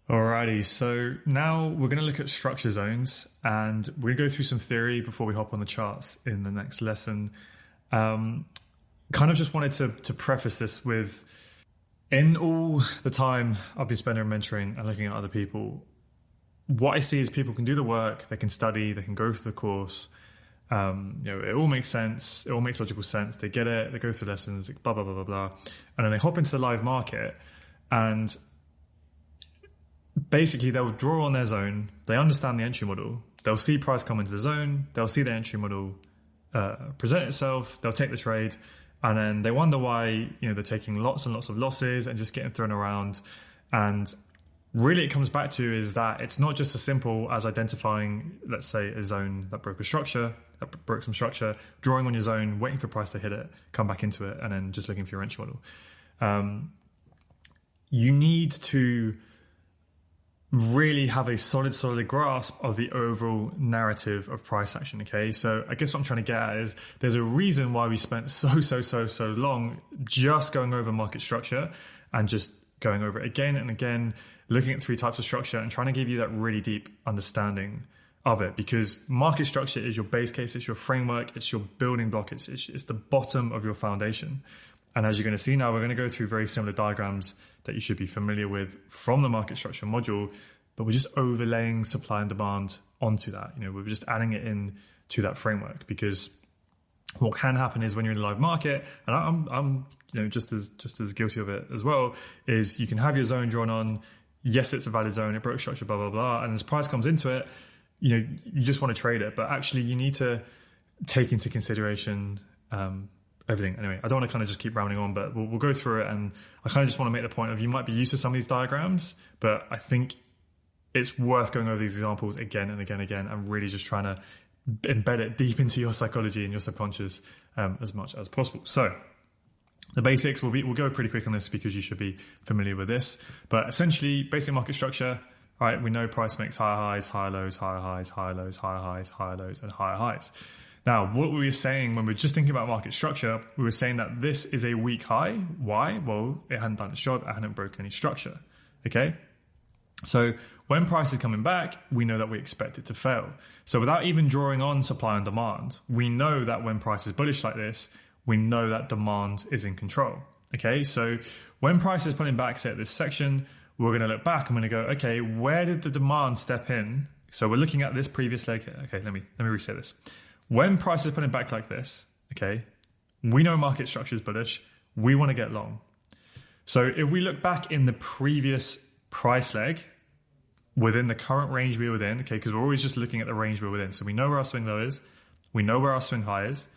Alrighty, so now we're going to look at structure zones and we're going to go through some theory before we hop on the charts in the next lesson. Kind of just wanted to preface this with, in all the time I've been spending mentoring and looking at other people, what I see is people can do the work, they can study, they can go through the course. It all makes sense, it all makes logical sense, they get it, they go through lessons, blah, blah, blah, blah, blah. And then they hop into the live market and basically they'll draw on their zone, they understand the entry model, they'll see price come into the zone, they'll see the entry model present itself, they'll take the trade, and then they wonder why they're taking lots and lots of losses and just getting thrown around. And really it comes back to is that it's not just as simple as identifying, let's say, a zone that broke some structure, drawing on your zone, waiting for price to hit it, come back into it, and then just looking for your entry model. You need to really have a solid grasp of the overall narrative of price action, okay? So I guess what I'm trying to get at is there's a reason why we spent so long just going over market structure and just going over it again and again, looking at three types of structure and trying to give you that really deep understanding of it, because market structure is your base case, it's your framework, it's your building block, it's the bottom of your foundation. And as you're going to see now, we're going to go through very similar diagrams that you should be familiar with from the market structure module, but we're just overlaying supply and demand onto that. We're just adding it in to that framework, because what can happen is when you're in a live market, and I'm just as guilty of it as well, is you can have your zone drawn on. Yes, it's a valid zone, it broke structure, blah, blah, blah. And as price comes into it, you just want to trade it, but actually you need to take into consideration, everything. Anyway, I don't want to kind of just keep rambling on, but we'll go through it. And I kind of just want to make the point of, you might be used to some of these diagrams, but I think it's worth going over these examples again and again and really just trying to embed it deep into your psychology and your subconscious as much as possible. So the basics, we'll go pretty quick on this because you should be familiar with this. But essentially, basic market structure, right? We know price makes higher highs, higher lows, higher highs, higher lows, higher highs, higher lows, and higher highs. Now, what we were saying when we were just thinking about market structure, we were saying that this is a weak high. Why? Well, it hadn't done its job. It hadn't broken any structure. Okay? So when price is coming back, we know that we expect it to fail. So without even drawing on supply and demand, we know that when price is bullish like this, we know that demand is in control. Okay? So when price is pulling back, say at this section, we're going to look back and we're going to go, okay, where did the demand step in? So we're looking at this previous leg. Okay, let me reset this. When price is pulling back like this, okay, we know market structure is bullish. We want to get long. So if we look back in the previous price leg within the current range we're within, okay, because we're always just looking at the range we're within. So we know where our swing low is. We know where our swing high is.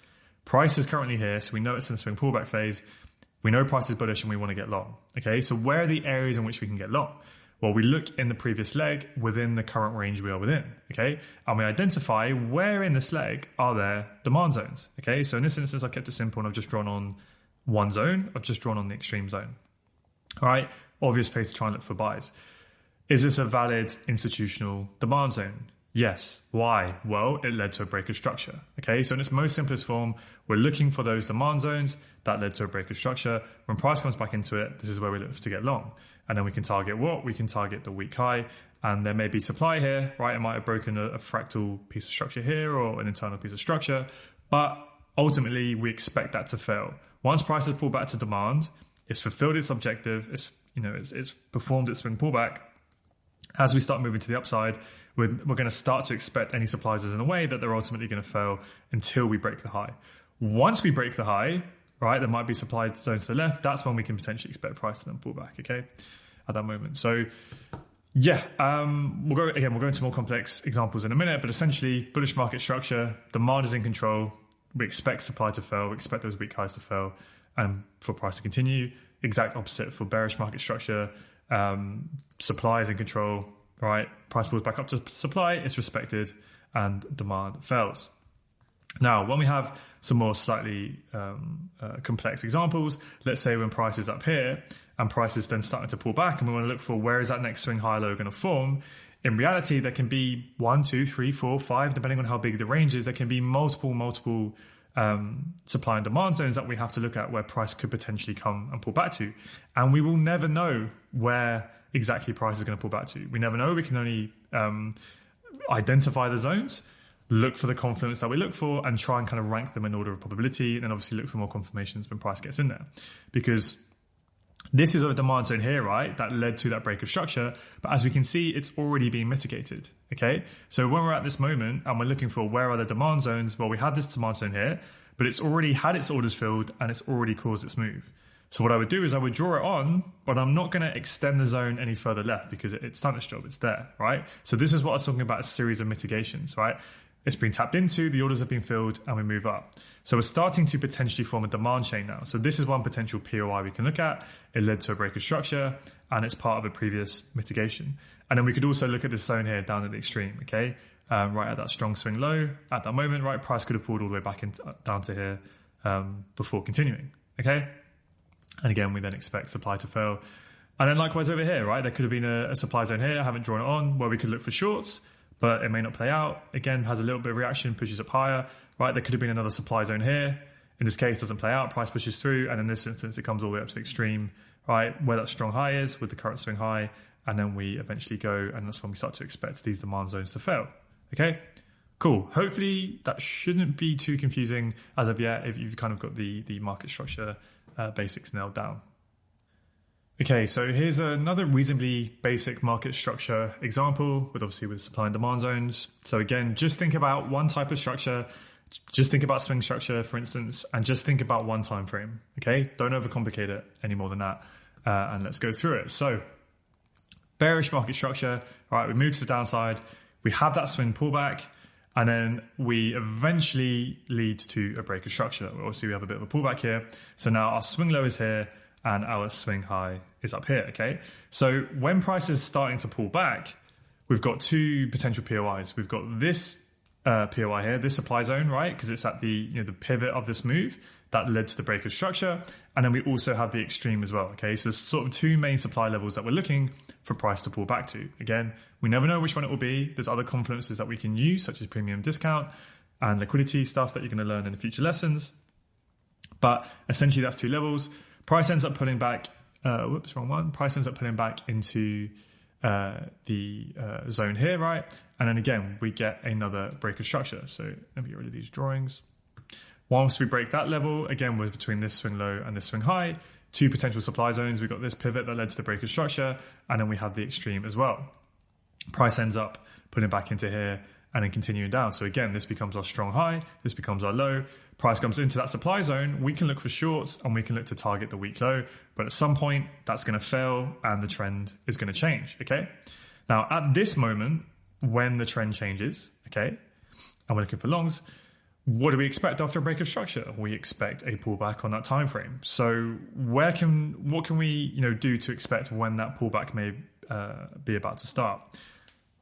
Price is currently here, so we know it's in the swing pullback phase. We know price is bullish and we want to get long. Okay, so where are the areas in which we can get long? Well, we look in the previous leg within the current range we are within, okay? And we identify where in this leg are there demand zones, okay? So in this instance, I kept it simple and I've just drawn on one zone. I've just drawn on the extreme zone, all right? Obvious place to try and look for buys. Is this a valid institutional demand zone? Yes. Why? Well, it led to a break of structure, okay? So in its most simplest form, we're looking for those demand zones that led to a break of structure. When price comes back into it, this is where we look to get long. And then we can target what? We can target the weak high. And there may be supply here, right? It might have broken a fractal piece of structure here or an internal piece of structure. But ultimately, we expect that to fail. Once price has pulled back to demand, it's fulfilled its objective, it's performed its swing pullback. As we start moving to the upside, we're going to start to expect any supplies in a way that they're ultimately going to fail until we break the high. Once we break the high, right, there might be supply zones to the left. That's when we can potentially expect price to then pull back, okay, at that moment. So, yeah, we'll go into more complex examples in a minute, but essentially, bullish market structure, demand is in control. We expect supply to fail. We expect those weak highs to fail and for price to continue. Exact opposite for bearish market structure. Supply is in control, right? Price pulls back up to supply, it's respected, and demand fails. Now, when we have some more slightly complex examples, let's say when price is up here and price is then starting to pull back and we want to look for where is that next swing high low going to form. In reality, there can be 1, 2, 3, 4, 5, depending on how big the range is, there can be multiple supply and demand zones that we have to look at where price could potentially come and pull back to. And we will never know where exactly price is going to pull back to. We never know. We can only identify the zones, look for the confluence that we look for, and try and kind of rank them in order of probability, and then obviously look for more confirmations when price gets in there. Because this is a demand zone here, right, that led to that break of structure. But as we can see, it's already being mitigated, okay? So when we're at this moment and we're looking for where are the demand zones, well, we had this demand zone here, but it's already had its orders filled and it's already caused its move. So what I would do is I would draw it on, but I'm not going to extend the zone any further left because it's done its job. It's there, right? So this is what I was talking about, a series of mitigations, right? It's been tapped into, the orders have been filled, and we move up. So we're starting to potentially form a demand chain now. So this is one potential POI we can look at. It led to a break of structure, and it's part of a previous mitigation. And then we could also look at this zone here down at the extreme, okay? Right at that strong swing low. At that moment, right, price could have pulled all the way back down to here before continuing, okay? And again, we then expect supply to fail. And then likewise over here, right, there could have been a supply zone here. I haven't drawn it on, where we could look for shorts, but it may not play out. Again, has a little bit of reaction, pushes up higher, right? There could have been another supply zone here. In this case, doesn't play out, price pushes through, and in this instance, it comes all the way up to the extreme, right? Where that strong high is with the current swing high, and then we eventually go, and that's when we start to expect these demand zones to fail, okay? Cool. Hopefully that shouldn't be too confusing as of yet if you've kind of got the market structure basics nailed down. Okay, so here's another reasonably basic market structure example with supply and demand zones. So again, just think about one type of structure, just think about swing structure, for instance, and just think about one time frame, okay? Don't overcomplicate it any more than that, and let's go through it. So bearish market structure, right, we move to the downside, we have that swing pullback, and then we eventually lead to a break of structure. Obviously, we have a bit of a pullback here. So now our swing low is here and our swing high is up here, okay? So when price is starting to pull back, we've got two potential POIs. We've got this POI here, this supply zone, right? Because it's at the the pivot of this move that led to the break of structure. And then we also have the extreme as well, okay? So there's sort of two main supply levels that we're looking for price to pull back to. Again, we never know which one it will be. There's other confluences that we can use, such as premium discount and liquidity stuff that you're going to learn in the future lessons. But essentially, that's two levels. Price ends up pulling back, wrong one. Price ends up pulling back into the zone here, right? And then again, we get another break of structure. So let me get rid of these drawings. Once we break that level, again, we're between this swing low and this swing high, two potential supply zones. We've got this pivot that led to the break of structure, and then we have the extreme as well. Price ends up pulling back into here and then continuing down. So again, this becomes our strong high, this becomes our low. Price comes into that supply zone, we can look for shorts and we can look to target the weak low, but at some point that's going to fail and the trend is going to change, okay? Now at this moment, when the trend changes, okay, and we're looking for longs, what do we expect after a break of structure? We expect a pullback on that time frame. So what can we do to expect when that pullback may be about to start?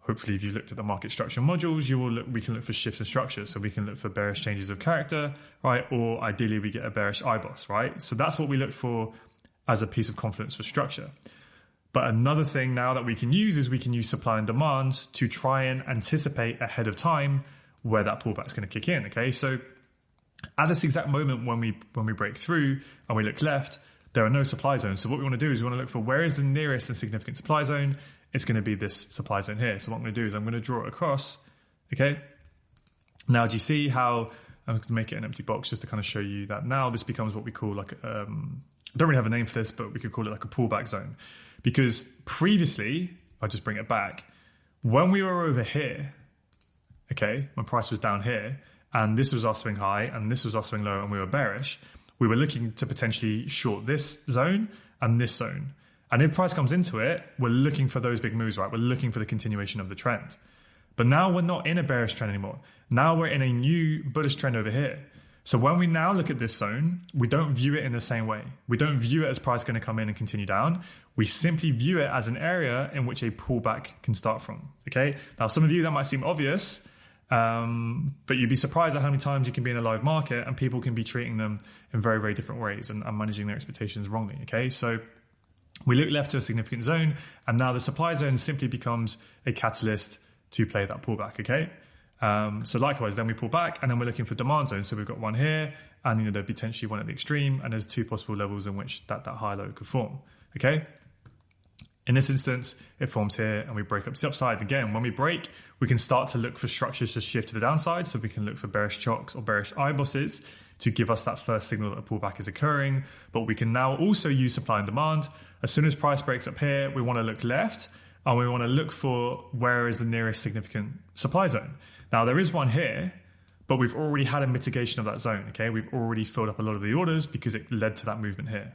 Hopefully, if you've looked at the market structure modules, we can look for shifts in structure. So we can look for bearish changes of character, right? Or ideally, we get a bearish IBOS, right? So that's what we look for as a piece of confluence for structure. But another thing now that we can use is we can use supply and demand to try and anticipate ahead of time where that pullback is going to kick in, okay? So at this exact moment when we break through and we look left, there are no supply zones. So what we want to do is we want to look for where is the nearest and significant supply zone. It's going to be this supply zone here. So what I'm going to do is I'm going to draw it across, okay? Now, do you see how I'm going to make it an empty box just to kind of show you that now this becomes what we call like, I don't really have a name for this, but we could call it like a pullback zone. Because previously, I'll just bring it back, when we were over here, okay, when price was down here, and this was our swing high, and this was our swing low, and we were bearish, we were looking to potentially short this zone and this zone. And if price comes into it, we're looking for those big moves, right? We're looking for the continuation of the trend. But now we're not in a bearish trend anymore. Now we're in a new bullish trend over here. So when we now look at this zone, we don't view it in the same way. We don't view it as price going to come in and continue down. We simply view it as an area in which a pullback can start from, okay? Now, some of you, that might seem obvious, but you'd be surprised at how many times you can be in a live market and people can be treating them in very, very different ways and managing their expectations wrongly, okay? So we look left to a significant zone, and now the supply zone simply becomes a catalyst to play that pullback, okay? So likewise, then we pull back, and then we're looking for demand zones. So we've got one here, and there'd potentially one at the extreme, and there's two possible levels in which that high low could form, okay? In this instance, it forms here and we break up to the upside. Again, when we break, we can start to look for structures to shift to the downside. So we can look for bearish chocks or bearish IBOSes to give us that first signal that a pullback is occurring. But we can now also use supply and demand. As soon as price breaks up here, we want to look left and we want to look for where is the nearest significant supply zone. Now there is one here, but we've already had a mitigation of that zone. Okay, we've already filled up a lot of the orders because it led to that movement here.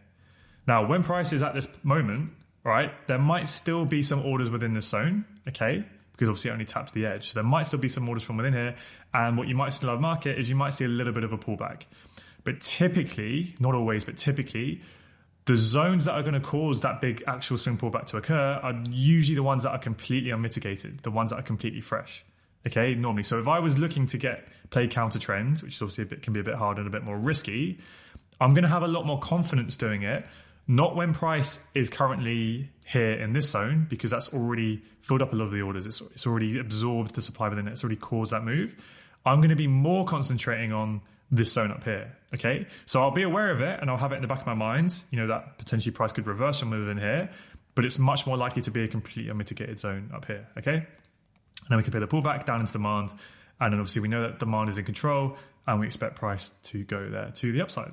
Now, when price is at this moment, right, there might still be some orders within this zone, okay, because obviously it only taps the edge. So there might still be some orders from within here. And what you might see in the market is you might see a little bit of a pullback. But typically, not always, but typically, the zones that are going to cause that big actual swing pullback to occur are usually the ones that are completely unmitigated, the ones that are completely fresh, okay, normally. So if I was looking to play counter trend, which is obviously can be a bit hard and a bit more risky, I'm going to have a lot more confidence doing it. Not when price is currently here in this zone, because that's already filled up a lot of the orders. It's already absorbed the supply within it. It's already caused that move. I'm going to be more concentrating on this zone up here. Okay. So I'll be aware of it and I'll have it in the back of my mind, that potentially price could reverse from within here, but it's much more likely to be a completely unmitigated zone up here. Okay. And then we can play the pullback down into demand. And then obviously we know that demand is in control and we expect price to go there to the upside.